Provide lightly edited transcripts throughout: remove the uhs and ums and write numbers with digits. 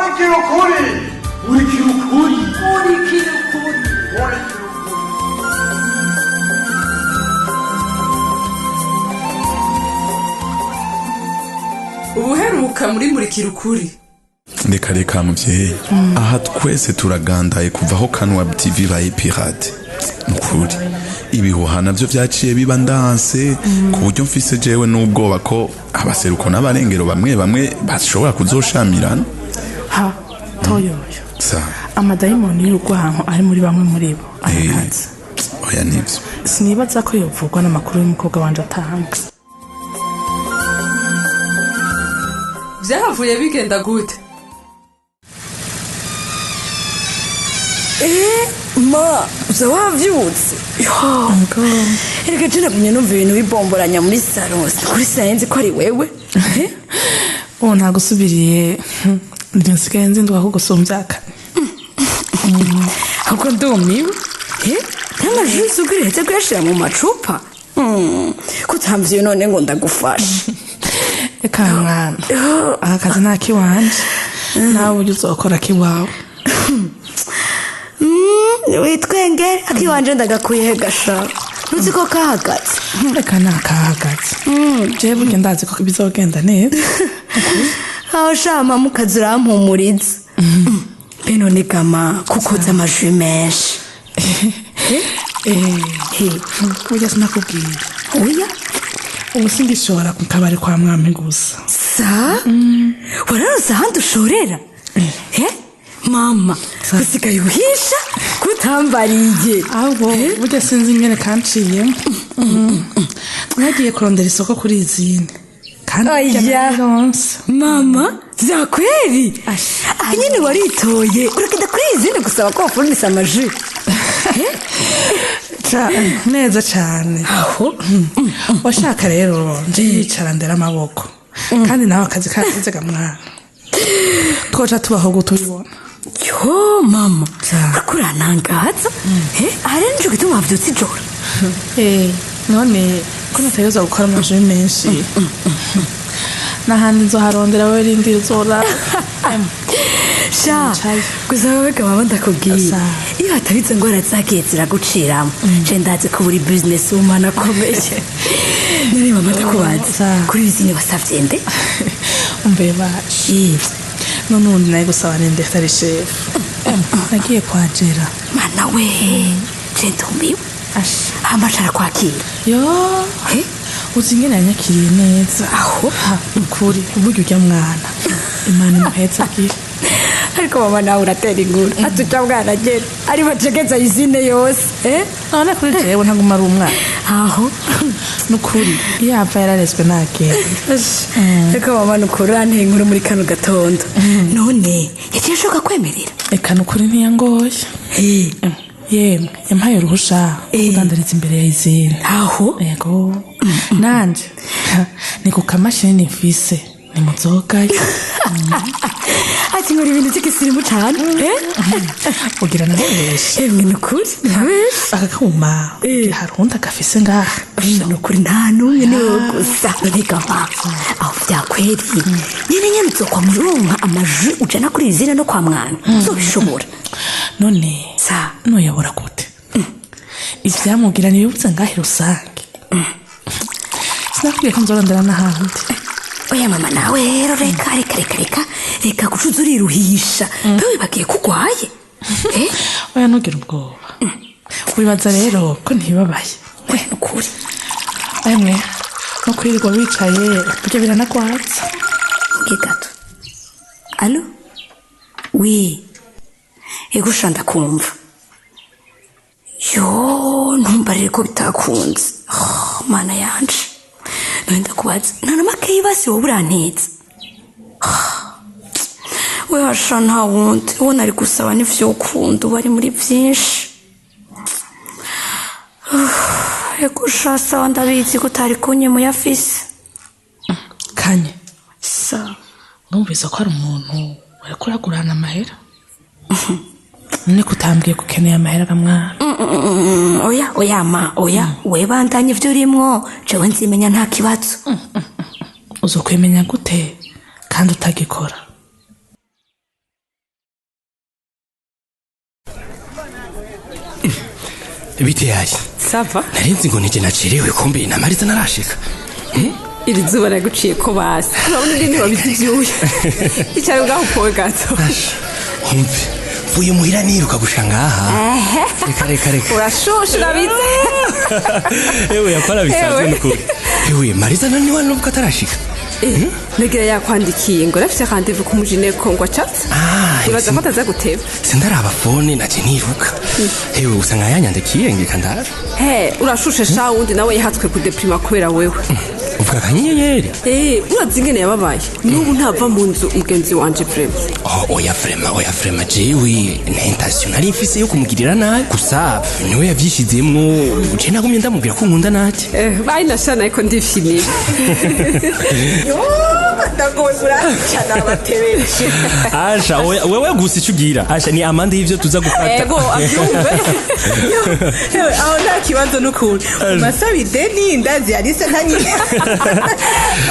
MURIKIRA UKURI. MURIKIRA UKURI. MURIKIRA UKURI. Ubuheruka muri MURIKIRA UKURI. Reka muvyeyi, aha twese turagandaye kuva aho kanwa TV baye pirate. Nukuri ibihuha navyo vyaciye biba ndanse ku buryo mfise jewe n'ubwoba ko abaseruko n'abarengero bamwe bashobora kuzoshamirana. Ha toyoyo sa amadayimoni y'urwanko ari muri bamwe muri bo arakaze. Oya nivyo sinibaza ko yovugwa n'amakuru y'umukobwa wanje atanga. Vyahavuye bigenda gute? Ma, uza wavyutse. Erega je nagumye numva ibintu bibomboranya muri salon. Kuri sayenze ko ari wewe. Nta gusubiriye. Nsigaye nzindwa ko gusumvyaka. Ahubwo ndumiwe. N'amajisi ugiretse kuyashira mu macupa. Kutamvye none ngo ndagufasha. Eka mwana. Akazi nakiwanje. Nawe ujye uzokora kiwawe. Witwenge akiwanje ndagakuye gasha. Nuzi ko kahagaze. Eka nakahagaze. Je buke ndazi ko bizogenda neza. Aho shama mukazura mpumuriza. Beno ni kama kukoza amajwi menshi. Oya sinakubwira. Oya ubu singishobora kukabari kwa mwami gusa. Sa? Wararuza ahandi ushorera? Mama, usigaye uhisha kutambariye. Abo burya sinzi ingene kanciye. Nagiye kurondera isoko kuri izindi. Kandi mama, za kweli? Nyine waritoye uragenda kuri izindi gusaba ko wafurunisa amajwi. Neza cyane. Aho washaka rero nje yicara ndera amaboko. Kandi nawe akazi kaziga mwana. Twoca tubaho gutubibona. Yo mama, kuranangaza? Arenje gituma wavyutse ijoro. None ko natayoza gukora amajwi menshi. Nahandi nzoharondera wewe rindi uzora. Sha, gusa wewe kama ndakubwiye. Iyo hatabize ngo arazagiye ziraguciramo. Je ndaze ko buri business woman akomeye. Nari mama ndakubaza. Kuri izine basavye nde? Umbeba. None naye gusaba Ninde tari chef. Nagiye kwajera. Mana we, je ntumiwe. Amashara kwakira. Yo, uzingena nyakiriye neza. Aho ukuri uburyo ujya mwana. Imana imuhetse agi. Ariko mama nawe uratera inkuru. Atuca mwana gera. Ari bacegeza izine yose. None kuri jewe ntaguma ari umwana. Aho nukuri yava yararezwe nagenda. Ariko mama nukurane inkuru muri kano gatondo. None yaciye shoka kwemerera. Eka nukuri ntiyangoye. Yemwe yampaye uruhusha kudandariza imbere ya izine. Aho yego nanje ni ku kamashini mfise ni muzogaye. Ati muri ibintu cy'ikisirimu cyane. Ugira nabesh. Nukuri nabesh. Akakuma harunda gafise ngaha. Nukuri nta numwe niwe gusa. Nega mama aho byakweri. Nyine nzokwa muronka amajwi ujana kuri izine no kwa mwana. Zobishobora. None sa noyabora gute? Ivyamugira ni bibuze ngahe rusange. Sinakwiye ko nzorondera n'ahandi. Oya mama nawe rero reka kucuzuriruhisha. Bewe bagiye kugwaye. Oya nugira ubwoba. Wibaza rero ko ntibabaye. Nukuri. Emwe no kwirirwa wicaye burya biranagwaza. Gato. Allo? Oui. Ego shanda kumva. Yo, ntumbarire ko bitakunze. Mana yanje. Nenda kubaza. Nana makeyi basi wowe urantetse. We hasha nta wundi. Ubona ari gusaba n'ivyo ukunda bari muri byinshi. Ego shasa ndabizi ko utari kunye mu yafise. Kanye. Sa. Numvise ko ari umuntu wari kuragurana amahera. None kutambwiye kukeneye amahera gamwana. Oya, we bandanye ivyo urimwo, jewe nzimenya nta kibazo. Uzokwemenya gute kandi utagikora? bite yaje sava narinzi ngo nije nacerewe kumbe na Mariza narashika iri zuba raguciye ko basi urabona ingene babizivyuye icyari ngaho powe gato humve vuye muhira niruka gushanga aha reka urashushe urabizi ewe yakora bisanzwe n'ukuri ewe Mariza nani wanuvuka atarashika negera yakwandikiye ngo rafite rendez-vous ku mujine Kongo chat ibaza ko ataza guteba sindaraba phone naje niruka ewe usanga yanyandikiye ngika ndara urashushe sha wundi nawe yahatswe kudeprima kubera wewe uvuga kanyenyeri urazi ingene yababaye n'ubu ntava mu nzu mugenzi wanje vrema oya vrema jewe na intention nari mfise yo kumugirira nabi gusa niwe yavyishizemwo je nagumye ndamubwira ko nkunda nati bayi nashana ariko ndifiniye ndagowe buracana batebeje asha wewe gusa icugira asha ni amande y'ivyo tuza gufata ego avyumve aho nta kibazo n'ukuri umasabi deni ndazi arise ntanyine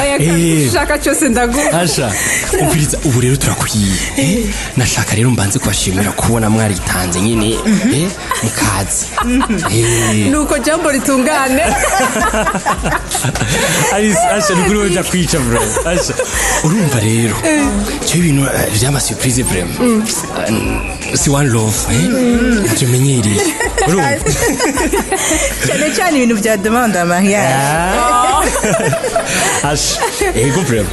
oya shaka cyose ndaguha asha umviriza ubu rero turakwiye nashaka rero mbanze kubashimira kubona mwaritanze nyine mukazi nuko jambo ritungane asha nukuri woja kwica bro asha urumva rero cyo ibintu vyama surprise vraiment si one love ntacyo menyereye urumva cyane ibintu bya demande mariage asha ego vraiment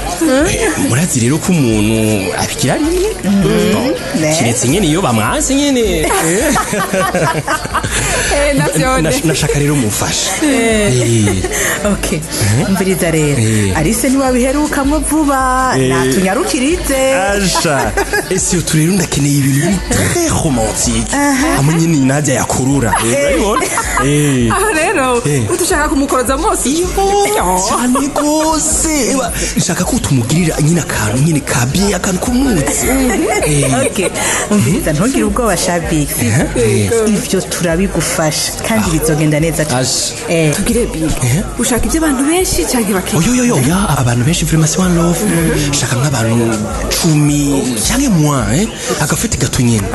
murazi rero ko umuntu abikira rimwe kiretse nyene iyo bamwase nyene nashaka rero mufasha okay umviriza rero arise ntiwabiherukamwo vuba natunyarukirize asha ese yo turero ndakeneye ibintu très romantique hamwe nyine najya yakurura urabibona aho rero utushaka kumukoroza mose cyane gose nshaka ko tumugirira nyine akantu nyine kabye akantu kumutse okay umviriza ntugire ubwoba shabiki ivyo turabigufasha kandi bizogenda neza tugire big ushaka ibyo abantu benshi cyangwa bake yo abantu benshi vraiment si one love shaka nk'abantu 10 cyangwa moi agafite gato nyine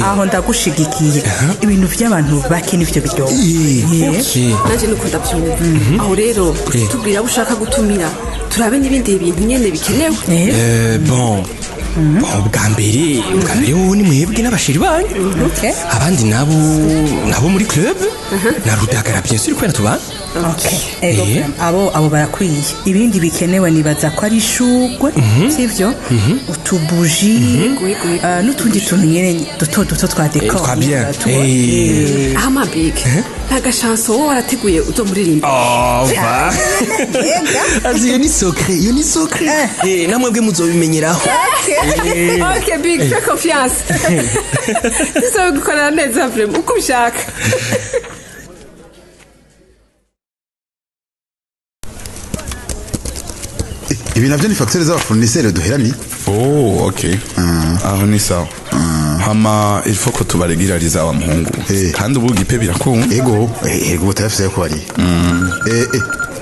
aho ndagushigikiye ibintu by'abantu bake nivyo biryoshye nanje nuko ndabyumva aho rero tubwira ushaka gutumira turabe n'ibindi bintu nyene bikenewe bon bwa mbere wowe ni mwebwe n'abashiri banyu abandi nabo muri club na rudagara bien sûr kwera tubana abo barakwiye ibindi bikenewe nibaza ko ari ishugwe sivyo utubuji n'utundi tuntu nyene duto twa decor twa bien amabig ntaga chanson wowe warateguye uzomuririmba azi yo ni secret namwebwe muzobimenyeraho ok big fais confiance tuzobe gukorera neza vraiment uko ushaka ibi navyo ni facture z'abafournisseurs duherani okay aho ni sawa hama il faut ko tubaregirariza wa muhungu kandi ubu gipe birakunda ego tayafise ko bari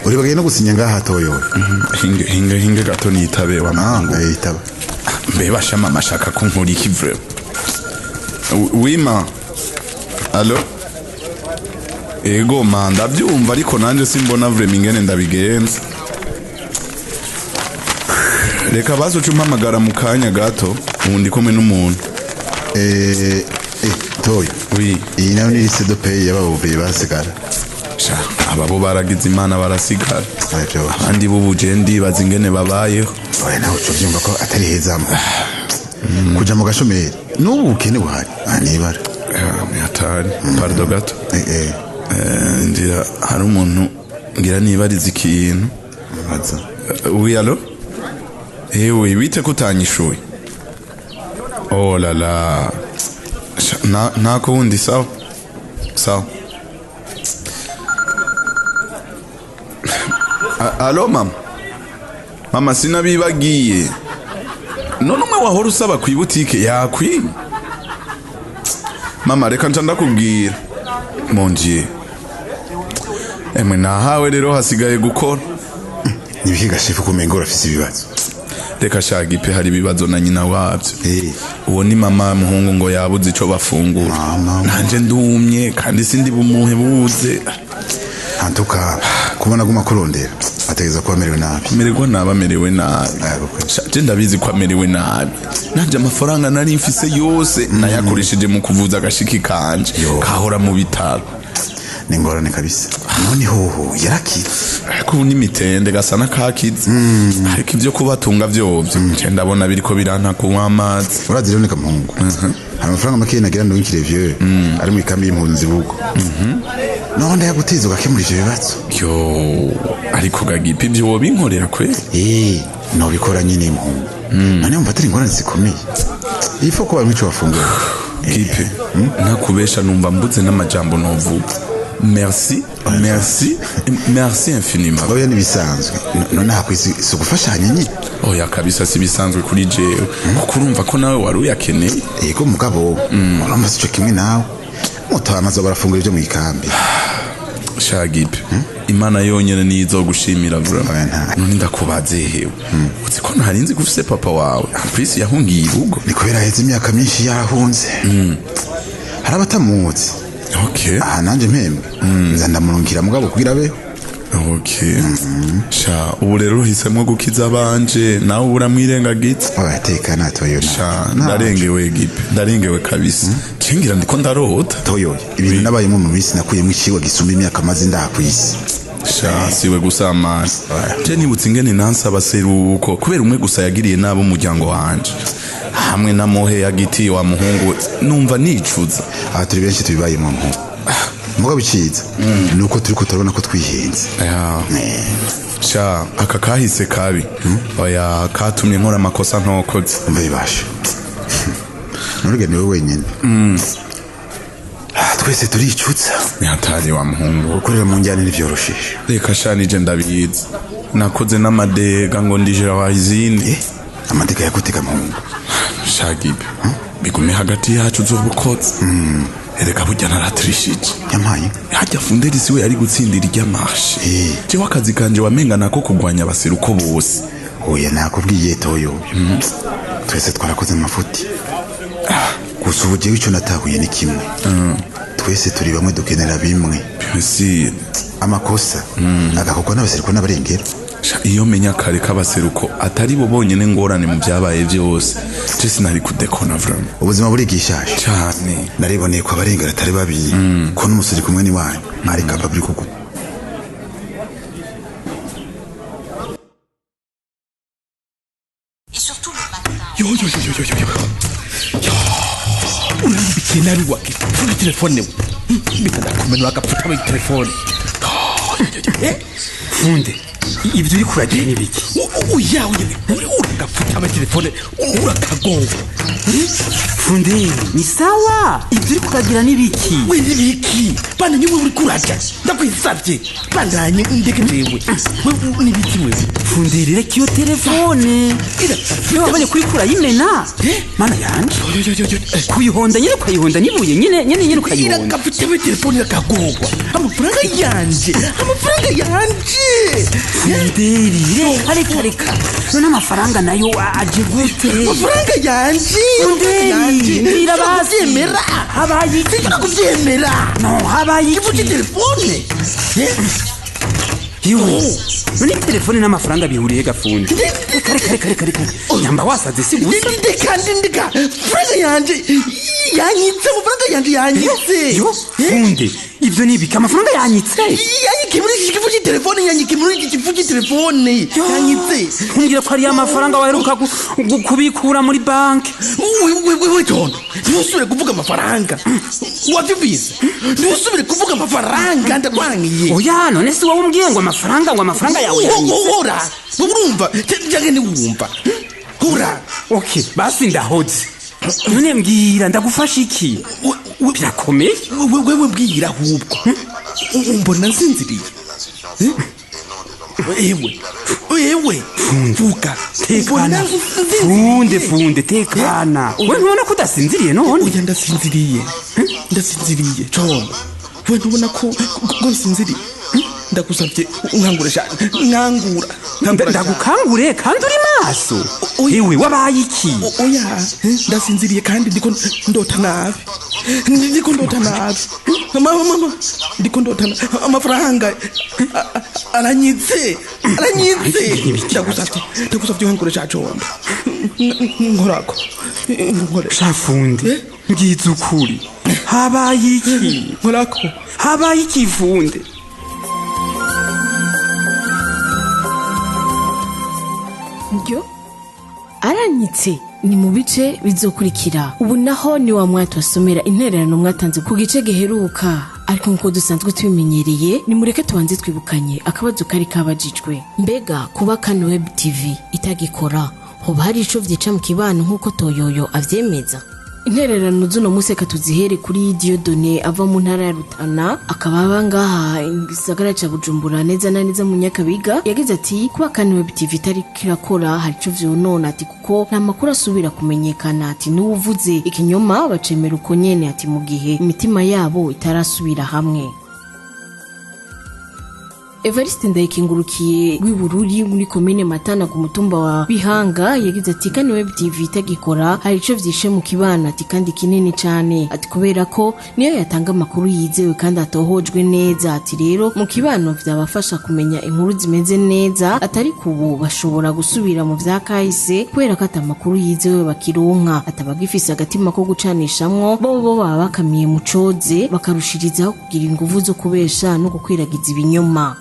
uri bagaye no gusinya ngaha toyo hinge gato nitabe wa muhungu itaba mbe bashama mashaka ko nkuri ikivre wima allo ego man ndavyumva ariko nanje simbona vraiment ingene ndabigenza reka bazo cumpamagara mu kanya gato ubundi komwe n'umuntu toyo iyi nayo ni liste de paye y'ababuye basigara sha ababo baragize imana barasigara kandi bubuje ndibaza ingene babayeho oya nawe uvyumva ko atari heza kuja mu gashomeri n'ubu ukene buhari nibara atari pardon gato ngira hari umuntu ngira nibariza ikintu oui allo oui bite kutanyishuye oh la la nako wundi sawa allo mama sinabibagiye none umwe wahora usaba ku ibutike yakwi mama reka nca ndakubwira monjiye emwe nahawe rero hasigaye gukora nibihiga shefu kumenga urafise ibibazo reka shagi pe hari ibibazo na nyina wabyo uwo ni mama muhungu ngo yabuze ico bafungura nanje ndumye kandi sindi bumuhe buze antuka kubona guma kurondera ategeza ko amerewe nabi amerewe nabi je ndabizi ko amerewe nabi nanje amafaranga nari mfise yose nayakoresheje mu kuvuza agashiki kanje kahora mu bitaro ni ngorane kabisa none hoho yarakize ariko ni mitende gasana kakize ariko ivyo kubatunga vyovyo nje ndabona biriko biranta kunywa amazi urazira ni kamungu hari amafaranga make nagira ndo w'ikirevieux ari mu ikambi y'impunzi bugo none yagutiza ugakemura ivyo bibazo yo ariko gagipi ivyo wobinkorera kwe no bikora nyine impungu none umva atari ingorane zikomeye ifo kuba mico wafungura gipe nakubesha numva mbuze n'amajambo novuga merci infiniment oya nibisanzwe none hakwisi sugufashanya nyine oya kabisa si bisanzwe kuri jewe kuko urumva ko nawe wari uyakeneye yego mugabo urumva sico kimwe nawe mutamaze barafungura ibyo mu ikambi shagipe imana yonyene nizo gushimira vraiment none ndakubaze hewe uzi ko ntarinzi gufise papa wawe Chris yahungiye urugo ni kubera heze imyaka myinshi yarahunze hari abatamuzi okay nanje mpembe nza ndamurungikira mugabo kugira beho okay sha ubu rero hisemwe gukiza banje nawe uramwirengagiza abatekana toyo sha ndarengewe gipe ndarengewe kabisa cengira ndiko ndarota toyo ibintu nabaye mu minsi nakuyemo ikiwa gisumba imyaka maze ndakwisi sha siwe gusama je nibutse ingene nansaba seruko kubera umwe gusa yagiriye nabo umuryango wanje hamwe na mohe ya giti wa muhungu numva nicuza turi benshi tubibaye mu mpu mugabo biciza nuko turiko turabona ko twihenze sha aka kahise kabi oya katumye nkora amakosa ntokoze mbibasha nurige niwe wenyine twese turicutsa nihatari wa muhungu ukorera mu njyane n'ivyoroshije reka sha nije ndabizi nakoze n'amadega ngo ndije wahizini amadega yakutega muhungu shagibe bigume hagati yacu z'ubukotsi ereka burya naratrishije yamaye hajya funderi siwe yari gutsindira iry'amashi je wakazi kanje wamenga nako kugwanya abaseruko bose oya nakubwiye toyo twese twarakoze amafuti gusa ubu jewe ico natahuye ni kimwe twese turi bamwe dukenera bimwe si amakosa agakorwa n'abaseruko n'abarengero iyo menya kare k'abaseruko atari bo bonyene ngorane mu byabaye byose je sinari kudekona vraiment ubuzima buri gishasha cyane nariboneye ko abarengera atari babi ko n'umusuri kumwe ni wanyu ari capable kuko yo urambike nari wake kuri telefone we bikada kumenya agapfuta muri telefone funde ibyo uri kuragira ni biki uyawe uragapfuta muri telefone urakagonga funde ni sawa ibyo uri kuragira ni biki we ni biki bana nywe uri kuragira ndakwisabye bandanye ndeke jewe we ni biki we funde rero kiyo telefone yo wabanye kuri kura yimena mana yanje kuyihonda nyine ukayihonda nibuye nyine ukayihonda iragapfuta muri telefone irakagonga amafaranga yanje Funderi reka none amafaranga nayo aje gute amafaranga yanje Funderi ndira bavyemera habaye iki kuvyemera no habaye iki kivuga telefone yo none telefone n'amafaranga bihuriye gafundi reka nyamba wasaze si gusa ndika franga yanje yanyitse amafaranga yanje yanyitse yo funde ivyo nibika amafaranga yanyitse yanyike muri iki kivuga telefone yanyike muri iki kivuga telefone yanyitse ngira ko ari amafaranga waheruka kubikura muri banki we tono ntusubire kuvuga amafaranga wavyumvise ntusubire kuvuga amafaranga ndakwangiye oya none si wowe umbwiye ngo amafaranga yawe hora urumva cyangwa ni wumva hora okay basi ndahoze none mbwira ndagufasha iki birakomeye wewe mbwira ahubwo umbona nsinziriye ewe vuga tekana funde tekana we ntubona ko udasinziriye none oya ndasinziriye John we ntubona ko nsinziriye ndagusabye nkangura ndagukangure kandi uri amaso ewe wabaye iki oya ndasinziriye kandi ndiko ndota nabi mama ndiko ndota amafaranga aranyitse ndagusavye nkore caco nkorako shafunde ngize ukuri habaye iki nkorako habaye ikifunde Ndyo aranyitse ni mu bice bizokurikira. Ubu naho ni wa mwanya twasomera intererano mwatanze ku gice giheruka, ariko nkuko dusanzwe tubimenyereye ni mureke tubanze twibukanye akabazo kari kabajijwe. Mbega kuba Kano Web TV itagikora hoba hari ico vyica mu kibano nkuko Toyoyo avyemeza? Intererano z'uno munsi tuzihere kuri Dieudonné ava mu ntara ya Rutana, akaba abangaha igisagara ca Bujumbura neza na neza mu Nyakabiga. Yagize ati kuba Kano Web TV itari kirakora hari ico vyonona, ati kuko nta makuru asubira kumenyekana, ati n'uvuze ikinyoma bacemera uko nyene, ati mu gihe imitima yabo itarasubira hamwe. Evariste Ndayikengurukiye w'Ibururi muri komine Matana ku mutumba wa Bihanga yagize ati Kano Web TV itagikora hari ico vyishe mu kibana, ati kandi kinini cyane, ati kubera ko niyo yatanga amakuru yizewe kandi atohojwe neza, ati rero mu kibano vyabafasha kumenya inkuru zimeze neza, atari kubu bashobora gusubira mu vyakahise kubera ko atamakuru yizewe bakironka, atabagifise agatima ko gucanishamwo bo baba bakamiye mu coze bakarushirizaho kugira inguvu zo kubesha no gukwiragiza ibinyoma.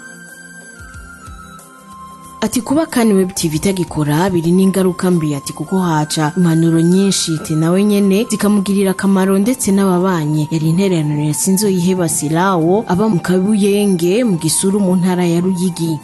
Ati kuba Kano Web TV itagikora biri n'ingaruka mbi, ati kuko haca impanuro nyinshi ati nawe nyene zikamugirira akamaro ndetse n'ababanye. Yari intererano ya Sinzoyiheba Sirawo aba mu Kabuyenge mu Gisuru mu ntara ya Ruyigi.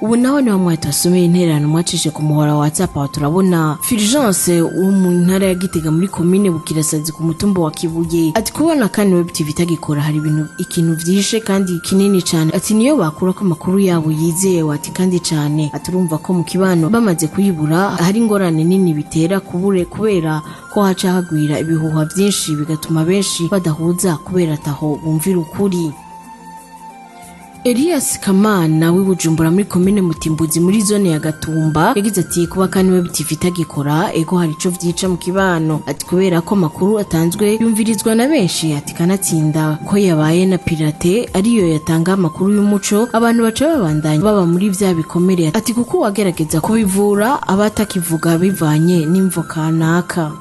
Ubu naho ni wamwe twasomeye intererano mwacishe ku muhora wa WhatsApp, aho turabona Fulgence wo mu ntara ya Gitega muri komine Bukirasazi ku mutumba wa Kibuye. Ati kubona Kano Web TV itagikora hari ikintu vyishe kandi kinini cyane, ati niyo bakura ko amakuru yabo yizewe, ati kandi cyane aturumva ko mu kibano bamaze kuyibura hari ingorane nini bitera kubera ko haca hagwira ibihuha vyinshi bigatuma benshi badahuza kubera ataho bumvira ukuri. Elias Kamana w'Ibujumbura muri komine Mutimbuzi muri zone ya Gatumba yagize ati kuba Kano Web TV itagikora ego hari ico vyica mu kibano, ati kubera ko makuru atanzwe yumvirizwa na benshi, ati kanatsinda ko yabaye na pirate ariyo yatanga amakuru y'umuco abantu baca babandanya baba muri vya bikomere, ati kuko wagerageza kubivura abatakivuga bivanye n'imvo kanaka.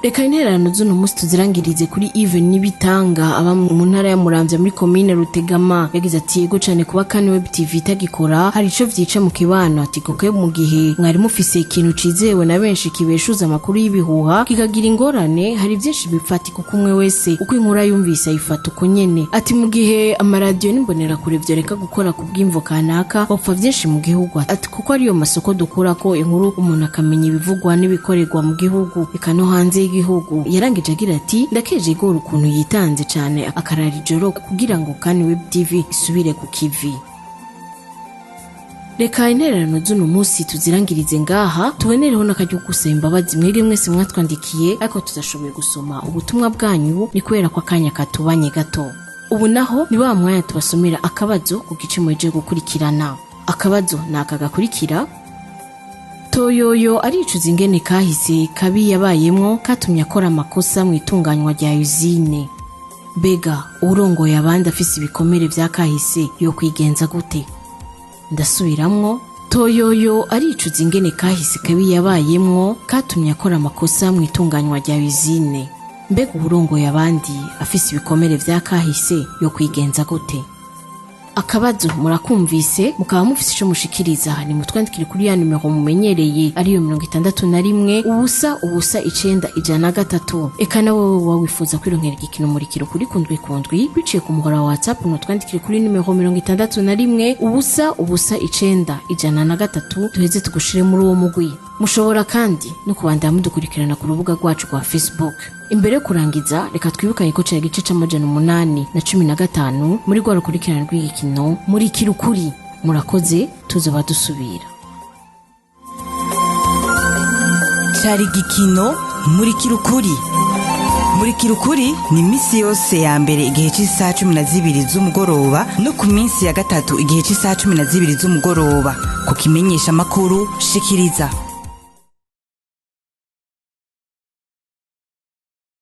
Reka intererano z'uno munsi tuzirangirize kuri Even Nibitanga aba mu ntara ya Muramvya muri komine Rutegama. Yagize ati yego cyane kuba Kano Web TV itagikora hari ico vyica mu kibano, ati kuko mu gihe mwari mufise ikintu cizewe na benshi kibeshuza amakuru y'ibihuha kikagira ingorane, hari byinshi bipfati kuko umwe wese uko inkuru yumvise ayifata uko nyene, ati mu gihe amaradiyo n'imbonera kure vyo reka gukora ku bw'imvo kanaka bapfa byinshi mu gihugu, ati kuko ariyo masoko dukura ko inkuru umuntu akamenya ibivugwa n'ibikorerwa mu gihugu ikano hanze igihugu. Yarangije agira ati ndakeje igora ukuntu yitanze cyane akarara ijoro kugira ngo Kano Web TV isubire ku kivi. Reka intererano z'uno munsi tuzirangirize ngaha, tubonereho n'akaryo gusaba imbabazi mwege mwese mwatwandikiye ariko tuzashoboye gusoma ubutumwa bwanyu ni kubera ko akanya katubanye gato. Ubu naho ni wa mwanya tubasomera akabazo ku gice mweje gukurikirana. Akabazo naka gakurikira: Toyoyo aricuza ingene kahise kabi yabayemwo katumye akora amakosa mu itunganywa rya usine. Bega urongoye abandi afise ibikomere vya kahise yo kwigenza gute? Ndasubiramwo, Toyoyo aricuza ingene kahise kabi yabayemwo katumye akora amakosa mu itunganywa rya usine. Mbega urongoye abandi afise ibikomere vya kahise yo kwigenza gute? Akabazo murakumvise, mukaba mufise ico mushikiriza ni mutwandikire kuri ya numero mumenyereye ariyo 61 ubusa 9 eka nawe wawifuza kwironkera igikino murikira ukuri kundwi biciye ku muhora wa WhatsApp mutwandikire kuri numero 61 ubusa 9 tuheze tugushire muri uwo mugwi. Mushobora kandi no kubandanya mudukurikirana ku rubuga rwacu rwa Facebook. Imbere kurangiza reka twibukanye ko cya gice c'815 muri rwa rukurikirana rw'igikino Murikira Ukuri. Murakoze, tuzoba dusubira. Cyari igikino Murikira Ukuri. Murikira ukuri ni misi yose ya mbere igihe cy'isaha 12 z'umugoroba no ku minsi ya gatatu igihe cy'isaha 12 z'umugoroba ku kimenyesha makuru shikiriza.